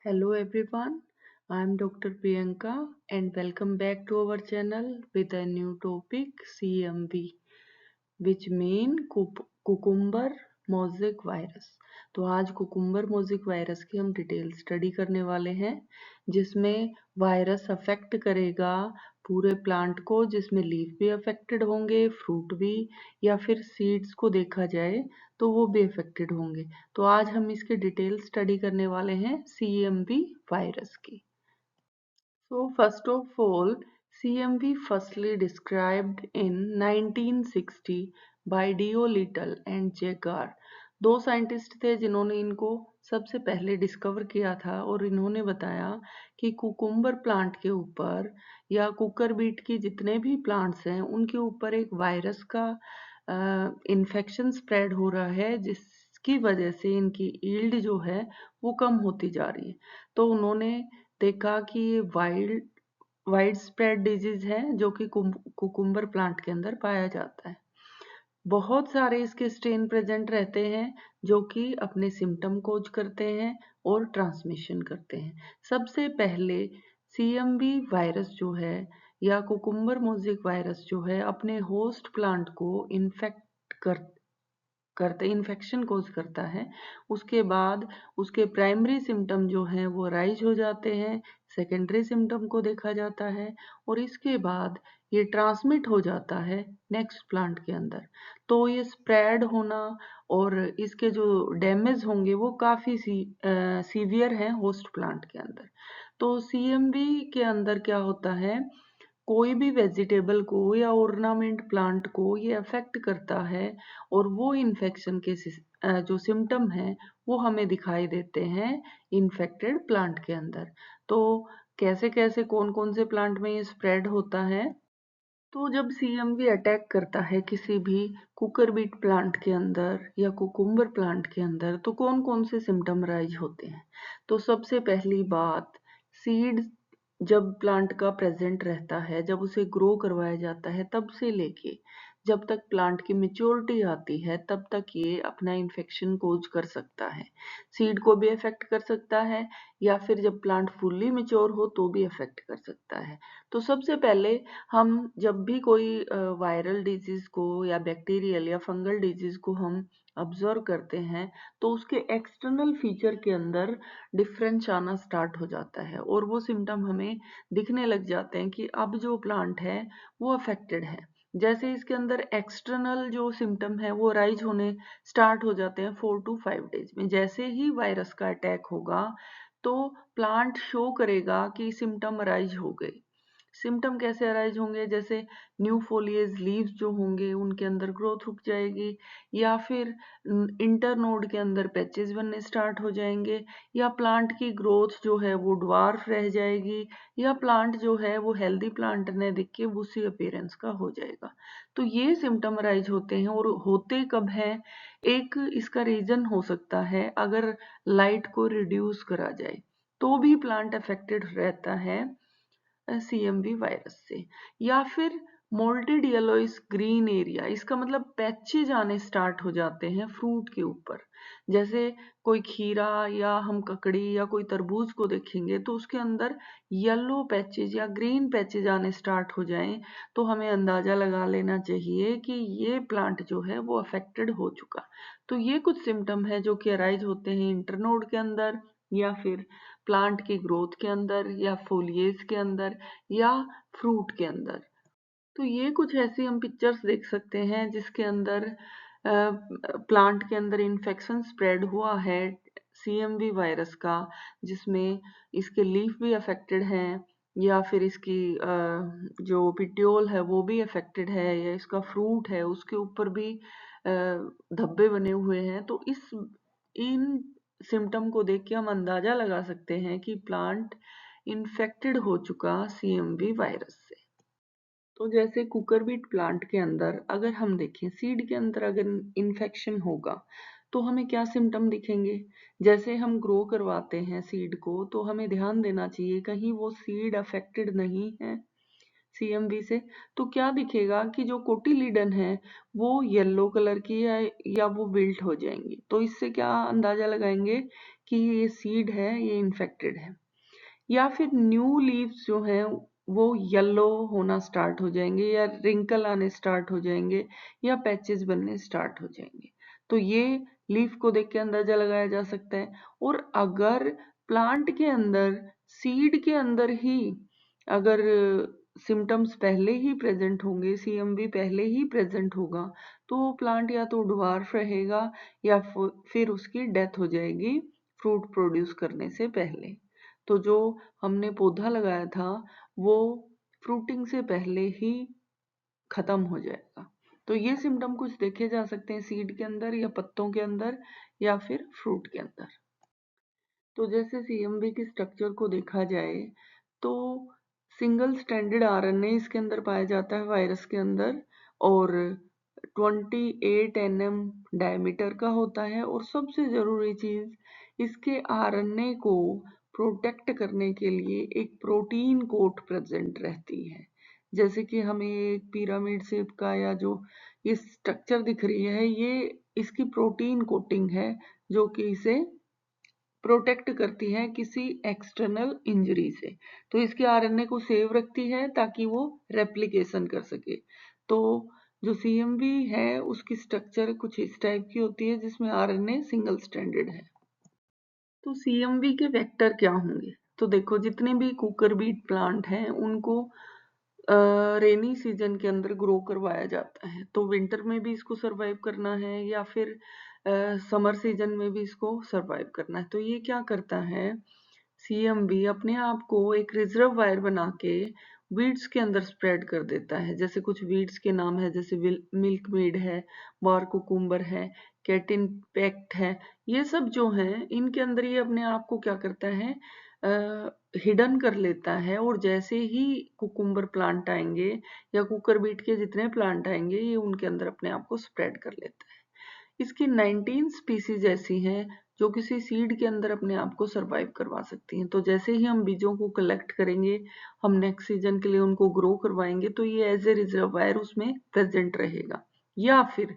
Hello everyone, I am Dr. Priyanka and welcome back to our channel with a new topic CMV which mean cucumber mosaic virus। तो आज cucumber mosaic virus की हम detail study करने वाले हैं जिसमें virus affect करेगा पूरे प्लांट को, जिसमें लीफ भी अफेक्टेड होंगे, फ्रूट भी, या फिर सीड्स को देखा जाए तो वो भी अफेक्टेड होंगे। तो आज हम इसकी डिटेल स्टडी करने वाले हैं CMV वायरस की। So first of all, CMV firstly described in 1960 by Dio Little and Jagar। दो साइंटिस्ट थे जिन्होंने इनको सबसे पहले डिस्कवर किया था और इन्होंने बताया कि कुकुम्बर प्लांट के ऊपर या कुकर बीट की जितने भी प्लांट्स हैं उनके ऊपर एक वायरस का इन्फेक्शन स्प्रेड हो रहा है, जिसकी वजह से इनकी ईल्ड जो है वो कम होती जा रही है। तो उन्होंने देखा कि ये वाइड स्प्रेड डिजीज है जो कि कुकुम्बर प्लांट के अंदर पाया जाता है। बहुत सारे इसके स्ट्रेन प्रेजेंट रहते हैं जो कि अपने सिम्टम कोज करते हैं और ट्रांसमिशन करते हैं। सबसे पहले CMV वायरस जो है या कुकुम्बर मोज़ेक वायरस जो है अपने होस्ट प्लांट को इन्फेक्ट करते इन्फेक्शन कोज करता है। उसके बाद उसके प्राइमरी सिम्टम जो हैं वो राइज हो जाते हैं, सेकेंडरी सिम्टम को देखा जाता है और इसके बाद ये ट्रांसमिट हो जाता है नेक्स्ट प्लांट के अंदर। तो ये स्प्रेड होना और इसके जो डैमेज होंगे वो काफ़ी सीवियर हैं होस्ट प्लांट के अंदर। तो CMV के अंदर क्या होता है, कोई भी वेजिटेबल को या ऑर्नामेंट प्लांट को ये अफेक्ट करता है और वो इन्फेक्शन के जो सिम्टम हैं वो हमें दिखाई देते हैं इन्फेक्टेड प्लांट के अंदर। तो कैसे कैसे कौन कौन से प्लांट में ये स्प्रेड होता है, तो जब CMV अटैक करता है किसी भी कुकर बीट प्लांट के अंदर या कुकुम्बर प्लांट के अंदर तो कौन कौन से सिम्टम राइज होते हैं। तो सबसे पहली बात, सीड जब प्लांट का प्रेजेंट रहता है, जब उसे ग्रो करवाया जाता है तब से लेके जब तक प्लांट की मेच्योरिटी आती है तब तक ये अपना इन्फेक्शन कोज कर सकता है। सीड को भी अफेक्ट कर सकता है या फिर जब प्लांट फुल्ली मेच्योर हो तो भी अफेक्ट कर सकता है। तो सबसे पहले हम जब भी कोई वायरल डिजीज को या बैक्टीरियल या फंगल डिजीज को हम ऑब्जर्व करते हैं तो उसके एक्सटर्नल फीचर के अंदर डिफरेंस आना स्टार्ट हो जाता है और वो सिम्टम हमें दिखने लग जाते हैं कि अब जो प्लांट है वो अफेक्टेड है। जैसे इसके अंदर एक्सटर्नल जो सिम्टम है वो राइज होने स्टार्ट हो जाते हैं 4 to 5 डेज में। जैसे ही वायरस का अटैक होगा तो प्लांट शो करेगा कि सिम्टम राइज हो गए। सिम्टम कैसे अराइज होंगे, जैसे न्यू फोलिएज लीव्स जो होंगे उनके अंदर ग्रोथ रुक जाएगी, या फिर इंटरनोड के अंदर पैचेस बनने स्टार्ट हो जाएंगे, या प्लांट की ग्रोथ जो है वो ड्वार्फ रह जाएगी, या प्लांट जो है वो हेल्दी प्लांट ने दिख के उसी अपीयरेंस का हो जाएगा। तो ये सिम्टम अराइज होते हैं और होते कब है, एक इसका रीजन हो सकता है अगर लाइट को रिड्यूस करा जाए तो भी प्लांट अफेक्टेड रहता है CMV वायरस से, या फिर मोल्टेड येलोइश ग्रीन एरिया, इसका मतलब पैचेज आने स्टार्ट हो जाते हैं फ्रूट के ऊपर। जैसे कोई खीरा या हम ककड़ी या कोई तरबूज को देखेंगे तो उसके अंदर येलो पैचेज या ग्रीन पैचेज आने स्टार्ट हो जाएं तो हमें अंदाजा लगा लेना चाहिए कि ये प्लांट जो है वो अफेक्टेड हो चुका। तो ये कुछ सिम्टम है जो कि अराइज होते हैं इंटरनोड के अंदर या फिर प्लांट की ग्रोथ के अंदर या फोलिएज के अंदर या फ्रूट के अंदर। तो ये कुछ ऐसी हम पिक्चर्स देख सकते हैं जिसके अंदर प्लांट के अंदर इन्फेक्शन स्प्रेड हुआ है CMV वायरस का, जिसमें इसके लीफ भी अफेक्टेड हैं या फिर इसकी जो पिट्योल है वो भी अफेक्टेड है या इसका फ्रूट है उसके ऊपर भी धब्बे बने हुए हैं। तो इन सिम्टम को देख के हम अंदाजा लगा सकते हैं कि प्लांट इन्फेक्टेड हो चुका CMV वायरस से। तो जैसे कुकर बीट प्लांट के अंदर अगर हम देखें सीड के अंदर अगर इन्फेक्शन होगा तो हमें क्या सिम्टम दिखेंगे। जैसे हम ग्रो करवाते हैं सीड को तो हमें ध्यान देना चाहिए कहीं वो सीड अफेक्टेड नहीं है CMV से। तो क्या दिखेगा कि जो कोटिलीडन है वो येलो कलर की या वो विल्ट हो जाएंगी। तो इससे क्या अंदाजा लगाएंगे कि ये सीड है, ये इन्फेक्टेड है। या फिर न्यू लीव्स जो हैं वो येलो होना स्टार्ट हो जाएंगे, या रिंकल आने स्टार्ट हो जाएंगे, या पैचेस बनने स्टार्ट हो जाएंगे। तो ये लीफ को देख के अंदाजा लगाया जा सकता है। और अगर प्लांट के अंदर, सीड के अंदर ही अगर सिम्टम्स पहले ही प्रेजेंट होंगे, सीएमवी पहले ही प्रेजेंट होगा, तो प्लांट या तो ड्वार्फ रहेगा या फिर उसकी डेथ हो जाएगी फ्रूट प्रोड्यूस करने से पहले। तो जो हमने पौधा लगाया था वो फ्रूटिंग से पहले ही खत्म हो जाएगा। तो ये सिम्टम कुछ देखे जा सकते हैं सीड के अंदर, या पत्तों के अंदर, या फिर फ्रूट के अंदर। तो जैसे सीएमवी के स्ट्रक्चर को देखा जाए तो सिंगल स्ट्रैंडेड आरएनए इसके अंदर पाया जाता है वायरस के अंदर, और 28 nm डायमीटर का होता है। और सबसे ज़रूरी चीज़, इसके आरएनए को प्रोटेक्ट करने के लिए एक प्रोटीन कोट प्रेजेंट रहती है। जैसे कि हमें एक पिरामिड शेप का या जो ये स्ट्रक्चर दिख रही है, ये इसकी प्रोटीन कोटिंग है जो कि इसे प्रोटेक्ट करती है किसी एक्सटर्नल इंजरी से। तो इसके आरएनए को सेव रखती है ताकि वो रेप्लिकेशन कर सके। तो जो सीएमवी है उसकी स्ट्रक्चर कुछ इस टाइप की होती है जिसमें आरएनए सिंगल स्ट्रैंडेड है। तो सीएमवी के वेक्टर क्या होंगे? तो देखो, जितने भी कुकर बीट प्लांट हैं उनको रेनी सीजन के अंदर ग्रो करवाया जाता है। तो विंटर में भी इसको सरवाइव करना है या फिर समर सीजन में भी इसको सरवाइव करना है। तो ये क्या करता है, सीएमबी अपने आप को एक रिजर्व वायर बना के वीड्स के अंदर स्प्रेड कर देता है। जैसे कुछ वीड्स के नाम है, जैसे मिल्क मीड है, बार कुकुम्बर है, कैटिन पैक्ट है। ये सब जो है इनके अंदर ये अपने आप को क्या करता है, हिडन कर लेता है। और जैसे ही कुकुम्बर प्लांट आएंगे या कुकर बीट के जितने प्लांट आएंगे, ये उनके अंदर अपने आप को स्प्रेड कर लेता है। इसकी 19 स्पीसीज ऐसी हैं जो किसी सीड के अंदर अपने आप को सरवाइव करवा सकती हैं। तो जैसे ही हम बीजों को कलेक्ट करेंगे, हम नेक्स्ट सीजन के लिए उनको ग्रो करवाएंगे, तो ये एज ए रिजर्वायर उसमें प्रेजेंट रहेगा। या फिर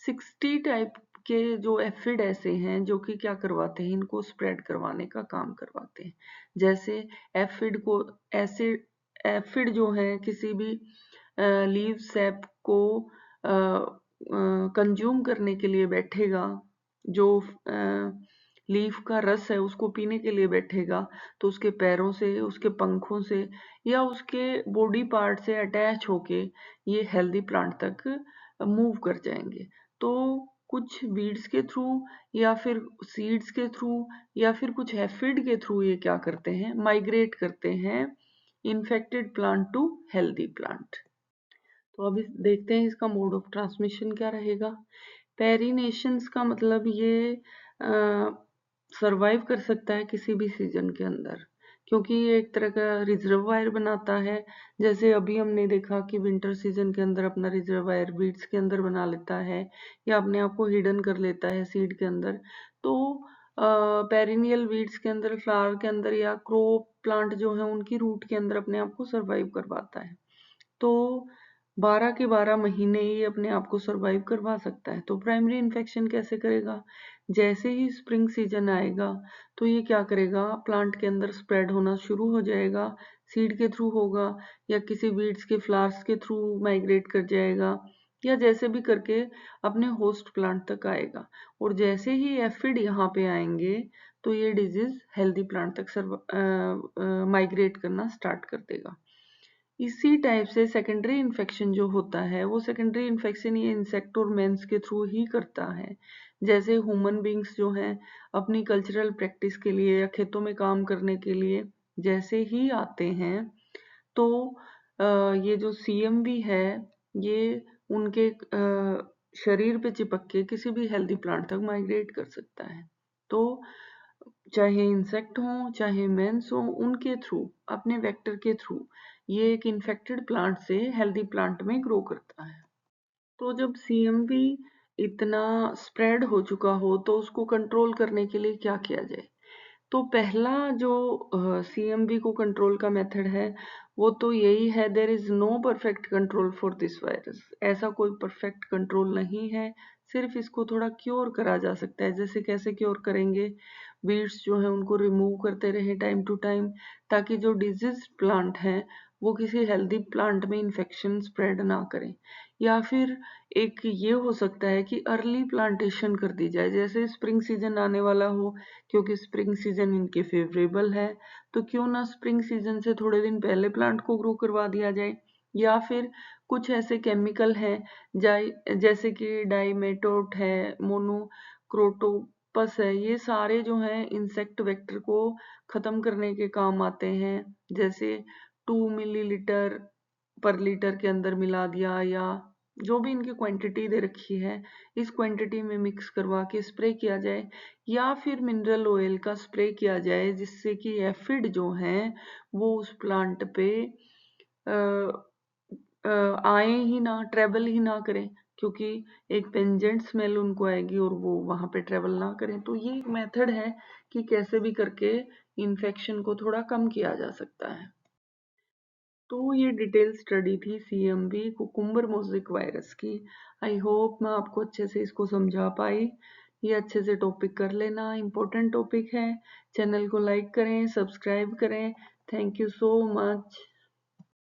60 टाइप के जो एफिड ऐसे हैं जो कि क्या करवाते हैं, इनको स्प्रेड करवाने का काम करवाते हैं। जैसे एफिड को एसिड एफिड जो है किसी भी लीव सैप को कंज्यूम करने के लिए बैठेगा, जो लीफ का रस है उसको पीने के लिए बैठेगा, तो उसके पैरों से, उसके पंखों से या उसके बॉडी पार्ट से अटैच होके ये हेल्दी प्लांट तक मूव कर जाएंगे। तो कुछ बीड्स के थ्रू या फिर सीड्स के थ्रू या फिर कुछ एफिड के थ्रू ये क्या करते हैं, माइग्रेट करते हैं infected plant to healthy plant. तो अब देखते हैं इसका मोड ऑफ ट्रांसमिशन क्या रहेगा। पेरिनेशंस का मतलब ये सरवाइव कर सकता है किसी भी सीजन के अंदर, क्योंकि ये एक तरह का रिजर्वायर बनाता है। जैसे अभी हमने देखा कि विंटर सीजन के अंदर अपना रिजर्वायर बीड्स के अंदर बना लेता है या अपने आप को हिडन कर लेता है सीड के अंदर। तो पेरिनियल वीड्स के अंदर, फ्लावर के अंदर या क्रॉप प्लांट जो है उनकी रूट के अंदर अपने आप को सरवाइव करवाता है। तो 12 के 12 महीने ये अपने आप को सरवाइव करवा सकता है। तो प्राइमरी इन्फेक्शन कैसे करेगा, जैसे ही स्प्रिंग सीजन आएगा तो ये क्या करेगा, प्लांट के अंदर स्प्रेड होना शुरू हो जाएगा। सीड के थ्रू होगा या किसी वीड्स के फ्लावर्स के थ्रू माइग्रेट कर जाएगा, या जैसे भी करके अपने होस्ट प्लांट तक आएगा। और जैसे ही एफिड यहाँ पे आएंगे तो ये डिजीज हेल्दी प्लांट तक माइग्रेट करना स्टार्ट कर देगा। इसी टाइप से सेकेंडरी इन्फेक्शन जो होता है, वो सेकेंडरी इन्फेक्शन ये इंसेक्ट और मेंस के थ्रू ही करता है। जैसे ह्यूमन बींग्स जो हैं अपनी कल्चरल प्रैक्टिस के लिए या खेतों में काम करने के लिए जैसे ही आते हैं, तो ये जो सीएमवी है ये उनके शरीर पे चिपक के किसी भी हेल्दी प्लांट तक माइग्रेट कर सकता है। तो चाहे इंसेक्ट हो चाहे मेंस हो, उनके थ्रू, अपने वेक्टर के थ्रू ये एक इन्फेक्टेड प्लांट से हेल्दी प्लांट में ग्रो करता है। तो जब सीएमवी इतना स्प्रेड हो चुका हो तो उसको कंट्रोल करने के लिए क्या किया जाए। तो पहला जो सीएमवी को कंट्रोल का मेथड है वो तो यही है, there is no perfect control for this virus. ऐसा कोई परफेक्ट कंट्रोल नहीं है, सिर्फ इसको थोड़ा क्योर करा जा सकता है। जैसे कैसे क्योर करेंगे, वीड्स जो हैं उनको रिमूव करते रहें टाइम टू टाइम, ताकि जो डिजीज प्लांट हैं वो किसी हेल्दी प्लांट में इन्फेक्शन स्प्रेड ना करें। या फिर एक ये हो सकता है कि अर्ली प्लांटेशन कर दी जाए, जैसे स्प्रिंग सीजन आने वाला हो, क्योंकि स्प्रिंग सीजन इनके फेवरेबल है, तो क्यों ना स्प्रिंग सीजन से थोड़े दिन पहले प्लांट को ग्रो करवा दिया जाए। या फिर कुछ ऐसे केमिकल हैं जैसे कि डाइमेटोट है, मोनोक्रोटोपस है, ये सारे जो हैं इंसेक्ट वेक्टर को खत्म करने के काम आते हैं। जैसे 2 मिलीलीटर पर लीटर के अंदर मिला दिया, या जो भी इनकी क्वांटिटी दे रखी है इस क्वांटिटी में मिक्स करवा के स्प्रे किया जाए। या फिर मिनरल ऑयल का स्प्रे किया जाए, जिससे कि एफिड जो हैं वो उस प्लांट पे आए ही ना, ट्रेवल ही ना करें, क्योंकि एक पेंजेंट स्मेल उनको आएगी और वो वहां पे ट्रेवल ना करें। तो ये एक मेथड है कि कैसे भी करके इन्फेक्शन को थोड़ा कम किया जा सकता है। तो ये डिटेल स्टडी थी सीएमवी कुकुम्बर मोज़ेक वायरस की। आई होप मैं आपको अच्छे से इसको समझा पाई। ये अच्छे से टॉपिक कर लेना, इम्पोर्टेंट टॉपिक है। चैनल को लाइक करें, सब्सक्राइब करें। Thank you so much.